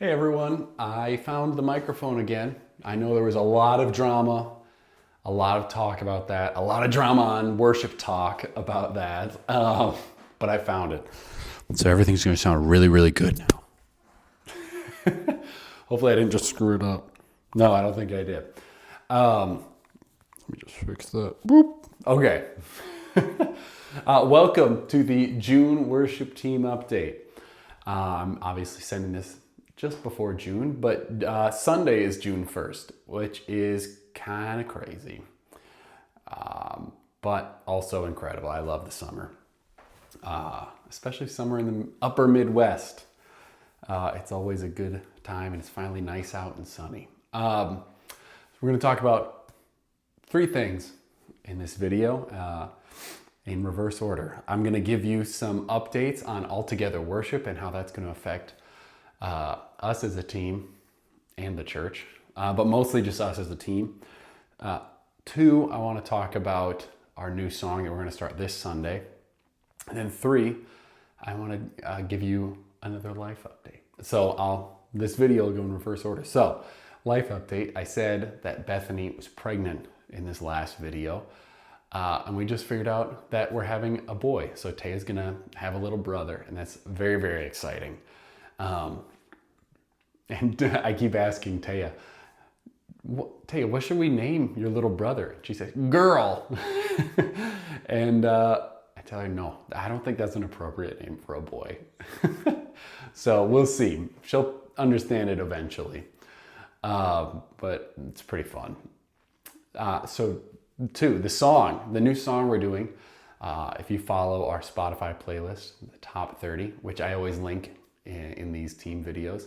Hey everyone, I found the microphone again. I know there was a lot of drama, a lot of talk about that, a lot of drama on worship talk about that, but I found it. So everything's going to sound really, really good now. Hopefully I didn't just screw it up. No, I don't think I did. Let me just fix that. Boop. Okay. Welcome to the June worship team update. I'm obviously sending this just before June, but Sunday is June 1st, which is kind of crazy, but also incredible. I love the summer, especially summer in the upper Midwest. It's always a good time, and it's finally nice out and sunny. We're going to talk about three things in this video in reverse order. I'm going to give you some updates on Altogether Worship and how that's going to affect us as a team and the church, but mostly just us as a team. Two, I want to talk about our new song that we're going to start this Sunday. And then three, I want to give you another life update. So this video will go in reverse order. So, life update, I said that Bethany was pregnant in this last video. And we just figured out that we're having a boy. So Taya's gonna have a little brother, and that's very, very exciting. And I keep asking Taya, Taya, what should we name your little brother? She says, Girl. And I tell her, no, I don't think that's an appropriate name for a boy. So we'll see. She'll understand it eventually. But it's pretty fun. So two, the new song we're doing, if you follow our Spotify playlist, the top 30, which I always link in these team videos,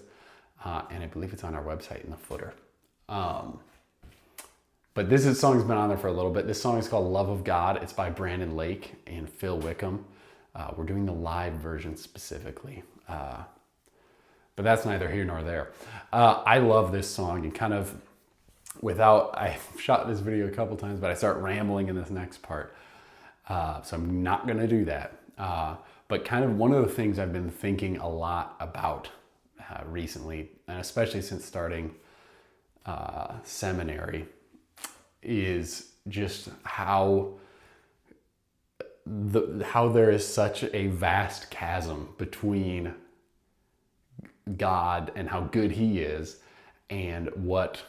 and I believe it's on our website in the footer. But this song's been on there for a little bit. This song is called Love of God. It's by Brandon Lake and Phil Wickham. We're doing the live version specifically. But that's neither here nor there. I love this song, and kind of I've shot this video a couple times, but I start rambling in this next part. So I'm not gonna do that. But kind of one of the things I've been thinking a lot about recently, and especially since starting seminary, is just how there is such a vast chasm between God and how good He is, and what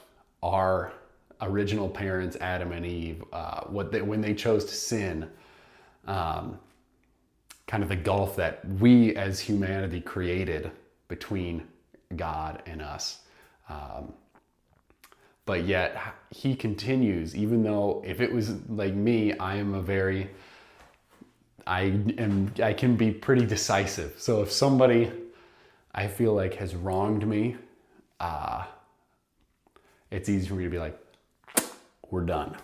our original parents, Adam and Eve, when they chose to sin, kind of the gulf that we as humanity created between God and us. But yet He continues, even though if it was like me, I can be pretty decisive. So if somebody I feel like has wronged me, it's easy for me to be like, we're done.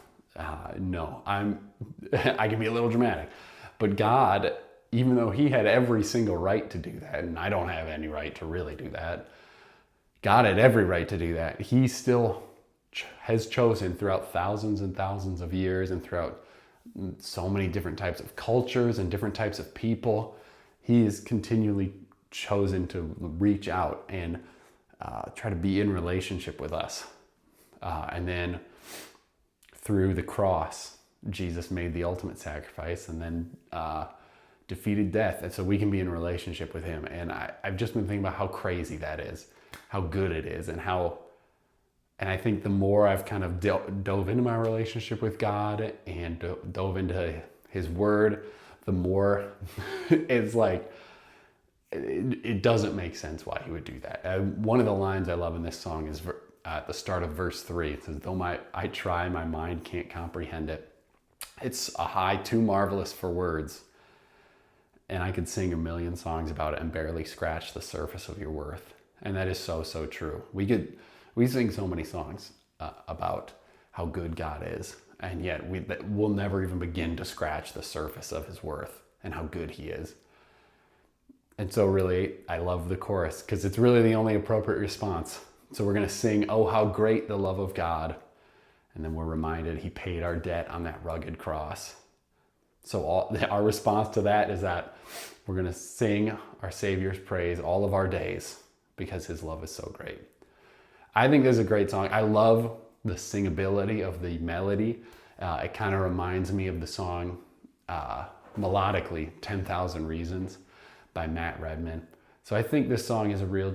No, I can be a little dramatic, but God, even though He had every single right to do that, and I don't have any right to really do that, God had every right to do that. He still has chosen throughout thousands and thousands of years, and throughout so many different types of cultures and different types of people, He has continually chosen to reach out and try to be in relationship with us. And then through the cross, Jesus made the ultimate sacrifice, and then defeated death. And so we can be in relationship with Him. And I've just been thinking about how crazy that is, how good it is, and I think the more I've kind of dove into my relationship with God and dove into His Word, the more it's like, it doesn't make sense why He would do that. One of the lines I love in this song is at the start of verse 3. It says, though I try, my mind can't comprehend it. It's a high too marvelous for words, and I could sing a million songs about it and barely scratch the surface of your worth. And that is so, so true. We sing so many songs about how good God is, and yet we'll never even begin to scratch the surface of His worth and how good He is. And so really, I love the chorus because it's really the only appropriate response. So we're going to sing, oh, how great the love of God. And then we're reminded He paid our debt on that rugged cross. So our response to that is that we're going to sing our Savior's praise all of our days, because his love is so great. I think this is a great song. I love the singability of the melody. It kind of reminds me of the song melodically, 10,000 Reasons by Matt Redman. So I think this song is a real,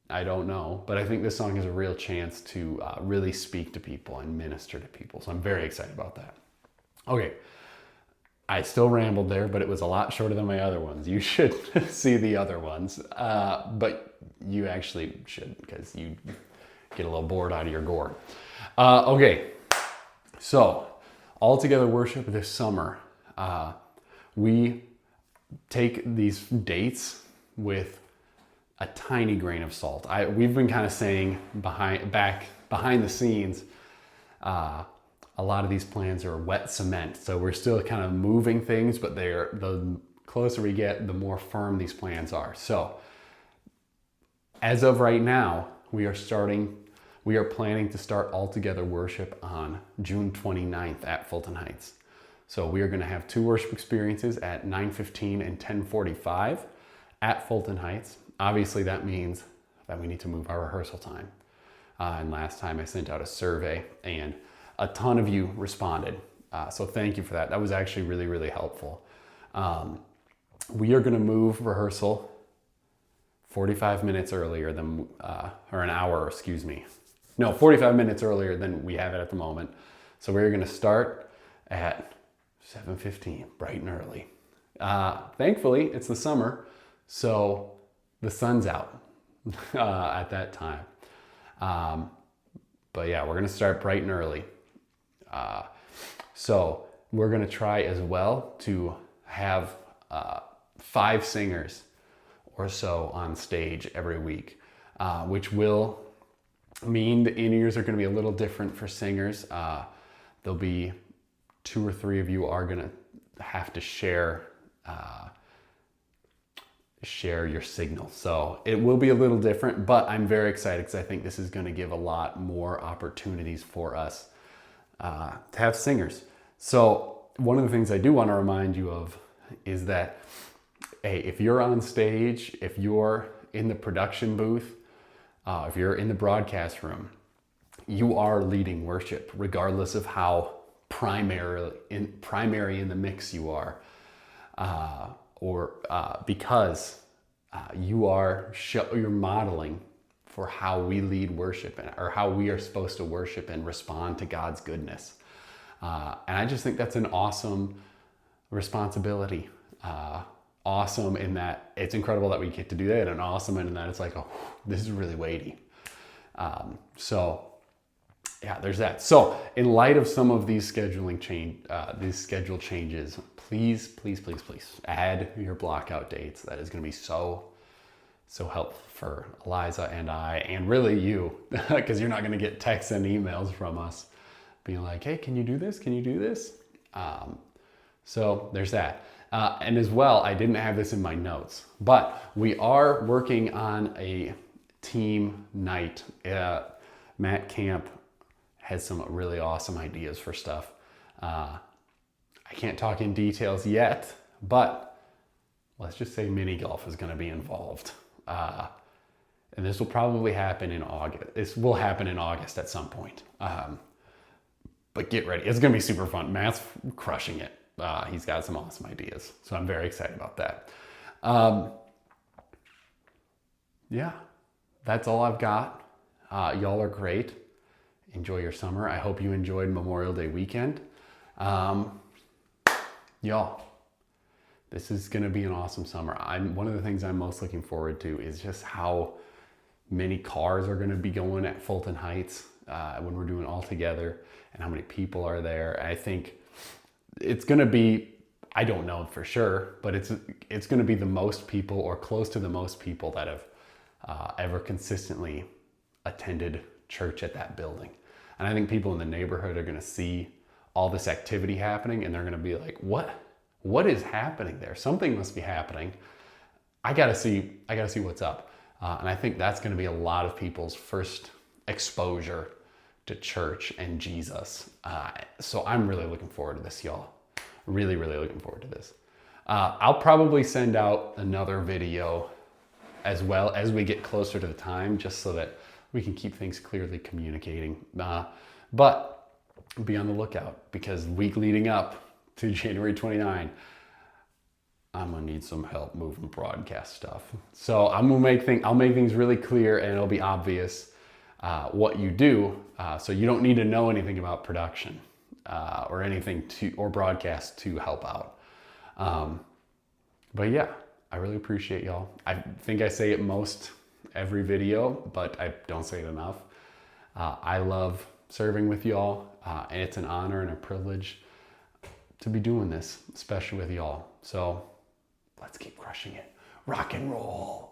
I don't know, but I think this song is a real chance to really speak to people and minister to people. So I'm very excited about that. Okay, I still rambled there, but it was a lot shorter than my other ones. You should see the other ones, but you actually should, because you get a little bored out of your gourd. Okay, so All Together Worship this summer. We take these dates with a tiny grain of salt. We've been kind of saying behind the scenes, a lot of these plans are wet cement. So we're still kind of moving things, but the closer we get, the more firm these plans are. So as of right now, we are planning to start All Together Worship on June 29th at Fulton Heights. So we are going to have 2 worship experiences at 9:15 and 10:45 at Fulton Heights. Obviously, that means that we need to move our rehearsal time. And last time I sent out a survey and a ton of you responded. So thank you for that. That was actually really, really helpful. We are going to move rehearsal 45 minutes earlier than, or an hour, excuse me. No, 45 minutes earlier than we have it at the moment. So we're going to start at 7:15, bright and early. Thankfully, it's the summer, so the sun's out at that time. But yeah, we're going to start bright and early. So we're going to try as well to have 5 singers or so on stage every week, which will mean the in-ears are going to be a little different for singers. There'll be 2 or 3 of you are going to have to share your signal. So it will be a little different, but I'm very excited because I think this is going to give a lot more opportunities for us to have singers. So one of the things I do want to remind you of is that, hey, if you're on stage, if you're in the production booth, if you're in the broadcast room, you are leading worship, regardless of how primary in the mix you are, because you're modeling for how we lead worship or how we are supposed to worship and respond to God's goodness. And I just think that's an awesome responsibility. Awesome in that it's incredible that we get to do that, and awesome in that it's like, oh, this is really weighty. So yeah, there's that. So in light of some of these schedule changes, please add your blockout dates. That is going to be so helpful for Eliza and I, and really you, because you're not going to get texts and emails from us being like, hey, can you do this? Can you do this? So there's that. And as well, I didn't have this in my notes, but we are working on a team night. Matt Camp has some really awesome ideas for stuff. I can't talk in details yet, but let's just say mini golf is going to be involved. And this will probably happen in August. This will happen in August at some point. But get ready. It's going to be super fun. Matt's crushing it. He's got some awesome ideas. So I'm very excited about that. Yeah, that's all I've got. Y'all are great. Enjoy your summer. I hope you enjoyed Memorial Day weekend. Y'all, this is going to be an awesome summer. One of the things I'm most looking forward to is just how many cars are going to be going at Fulton Heights when we're doing All Together, and how many people are there. I think it's going to be, I don't know for sure, but it's going to be the most people, or close to the most people, that have ever consistently attended church at that building. And I think people in the neighborhood are going to see all this activity happening, and they're going to be like, what is happening there? Something must be happening. I gotta see what's up. And I think that's going to be a lot of people's first exposure to church and Jesus. So I'm really looking forward to this, y'all. Really, really looking forward to this. I'll probably send out another video as well as we get closer to the time, just so that we can keep things clearly communicating. But be on the lookout, because the week leading up to January 29, I'm gonna need some help moving broadcast stuff. So I'll make things really clear, and it'll be obvious what you do. So you don't need to know anything about production or anything or broadcast to help out. But yeah, I really appreciate y'all. I think I say it most every video, but I don't say it enough. I love serving with y'all, and it's an honor and a privilege to be doing this, especially with y'all. So let's keep crushing it. Rock and roll.